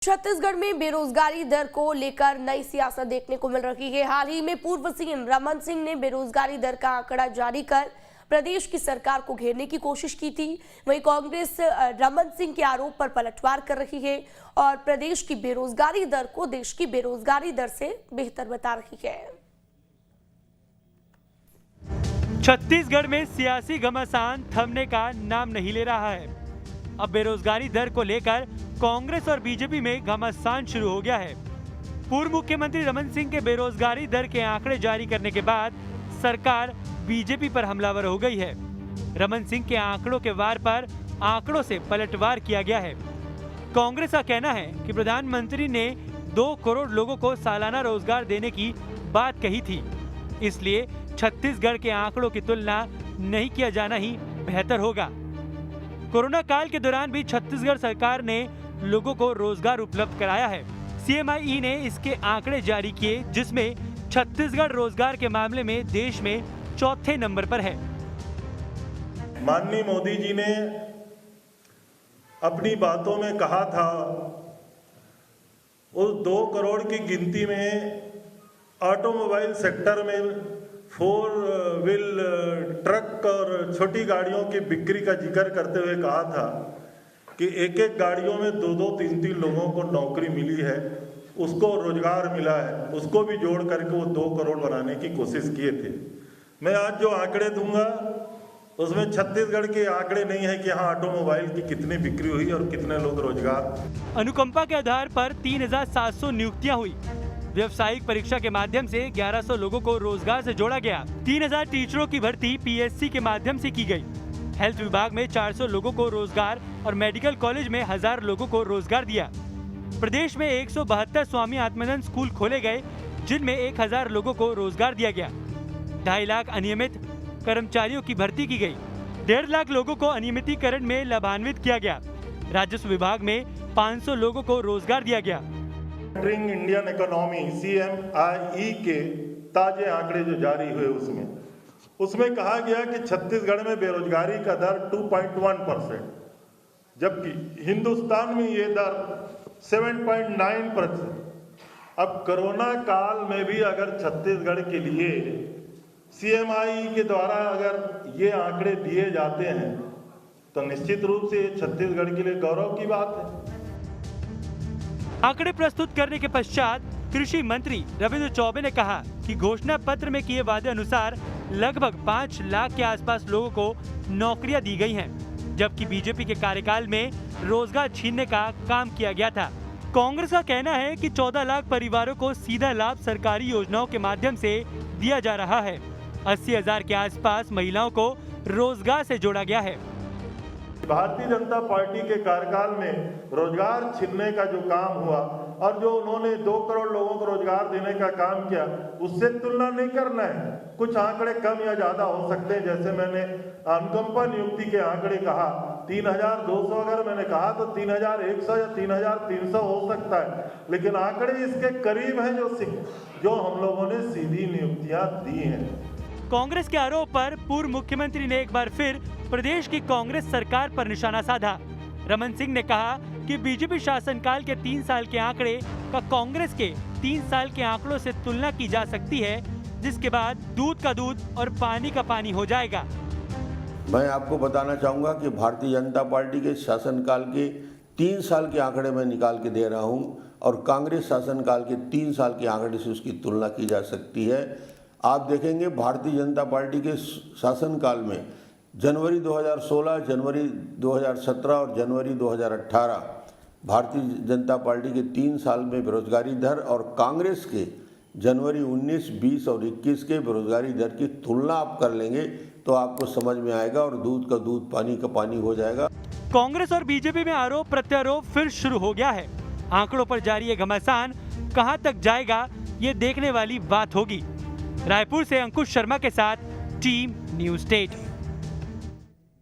छत्तीसगढ़ में बेरोजगारी दर को लेकर नई सियासत देखने को मिल रही है। हाल ही में पूर्व सीएम रमन सिंह ने बेरोजगारी दर का आंकड़ा जारी कर प्रदेश की सरकार को घेरने की कोशिश की थी। वहीं कांग्रेस रमन सिंह के आरोप पर पलटवार कर रही है और प्रदेश की बेरोजगारी दर को देश की बेरोजगारी दर से बेहतर बता रही है। छत्तीसगढ़ में सियासी घमासान थमने का नाम नहीं ले रहा है। अब बेरोजगारी दर को लेकर कांग्रेस और बीजेपी में घमासान शुरू हो गया है। पूर्व मुख्यमंत्री रमन सिंह के बेरोजगारी दर के आंकड़े जारी करने के बाद सरकार बीजेपी पर हमलावर हो गई है। रमन सिंह के आंकड़ों के वार पर आंकड़ों से पलटवार किया गया है। कांग्रेस का कहना है कि प्रधानमंत्री ने 2 करोड़ लोगों को सालाना रोजगार देने की बात कही थी, इसलिए छत्तीसगढ़ के आंकड़ों की तुलना नहीं किया जाना ही बेहतर होगा। कोरोना काल के दौरान भी छत्तीसगढ़ सरकार ने लोगों को रोजगार उपलब्ध कराया है। सीएमआई ने इसके आंकड़े जारी किए, जिसमें छत्तीसगढ़ रोजगार के मामले में देश में चौथे नंबर पर है। माननीय मोदी जी ने अपनी बातों में कहा था, उस 2 करोड़ की गिनती में ऑटोमोबाइल सेक्टर में 4 व्हील ट्रक और छोटी गाड़ियों की बिक्री का जिक्र करते हुए कहा था कि एक गाड़ियों में 2-2, 3-3 लोगों को नौकरी मिली है, उसको रोजगार मिला है, उसको भी जोड़ करके वो 2 करोड़ बनाने की कोशिश किए थे। मैं आज जो आंकड़े दूंगा उसमें छत्तीसगढ़ के आंकड़े नहीं है कि हाँ ऑटोमोबाइल की कितनी बिक्री हुई और कितने लोग रोजगार। अनुकंपा के आधार पर 3700 नियुक्तियां हुई। व्यावसायिक परीक्षा के माध्यम से 1100 लोगों को रोजगार से जोड़ा गया। 3000 टीचरों की भर्ती पीएससी के माध्यम से की गई। हेल्थ विभाग में 400 लोगों को रोजगार और मेडिकल कॉलेज में 1000 लोगों को रोजगार दिया। प्रदेश में 172 स्वामी आत्मानंद स्कूल खोले गए, जिनमें 1000 लोगों को रोजगार दिया गया। 2.5 लाख अनियमित कर्मचारियों की भर्ती की गई। 1.5 लाख लोगों को अनियमितीकरण में लाभान्वित किया गया। राजस्व विभाग में 500 लोगों को रोजगार दिया गया। इंडियन इकोनॉमी CMIE के ताजे आंकड़े जो जारी हुए उसमें कहा गया कि छत्तीसगढ़ में बेरोजगारी का दर 2.1%, जबकि हिंदुस्तान में ये दर 7.9%। अब कोरोना काल में भी अगर छत्तीसगढ़ के लिए CMIE के द्वारा अगर ये आंकड़े दिए जाते हैं तो निश्चित रूप से छत्तीसगढ़ के लिए गौरव की बात है। आंकड़े प्रस्तुत करने के पश्चात कृषि मंत्री रविंद्र चौबे ने कहा कि घोषणा पत्र में किए वादे अनुसार लगभग 5 लाख के आसपास लोगों को नौकरियां दी गई हैं, जबकि बीजेपी के कार्यकाल में रोजगार छीनने का काम किया गया था। कांग्रेस का कहना है कि 14 लाख परिवारों को सीधा लाभ सरकारी योजनाओं के माध्यम से दिया जा रहा है। 80,000 के आसपास महिलाओं को रोजगार से जोड़ा गया है। भारतीय जनता पार्टी के कार्यकाल में रोजगार छीनने का जो काम हुआ और जो उन्होंने 2 करोड़ लोगों को रोजगार देने का काम किया, उससे तुलना नहीं करना है। कुछ आंकड़े कम या ज्यादा हो सकते हैं, जैसे मैंने अनुकंपा नियुक्ति के आंकड़े कहा 3200, अगर मैंने कहा तो 3100 या 3300 हो सकता है, लेकिन आंकड़े इसके करीब हैं जो हम लोगों ने सीधी नियुक्तियां दी हैं। कांग्रेस के आरोप पर पूर्व मुख्यमंत्री ने एक बार फिर प्रदेश की कांग्रेस सरकार पर निशाना साधा। रमन सिंह ने कहा कि बीजेपी शासनकाल के 3 साल के आंकड़े का कांग्रेस के 3 साल के आंकड़ों से तुलना की जा सकती है, जिसके बाद दूध का दूध और पानी का पानी हो जाएगा। मैं आपको बताना चाहूँगा कि भारतीय जनता पार्टी के शासनकाल के 3 साल के आंकड़े मैं निकाल के दे रहा हूँ और कांग्रेस शासनकाल के 3 साल के आंकड़े से उसकी तुलना की जा सकती है। आप देखेंगे भारतीय जनता पार्टी के शासनकाल में जनवरी 2016, जनवरी 2017 और जनवरी 2018 भारतीय जनता पार्टी के 3 साल में बेरोजगारी दर और कांग्रेस के जनवरी 19, 20 और 21 के बेरोजगारी दर की तुलना आप कर लेंगे तो आपको समझ में आएगा और दूध का दूध पानी का पानी हो जाएगा। कांग्रेस और बीजेपी में आरोप प्रत्यारोप फिर शुरू हो गया है। आंकड़ों पर जारी ये घमासान कहां तक जाएगा, ये देखने वाली बात होगी। रायपुर से अंकुश शर्मा के साथ टीम न्यूज़ स्टेट।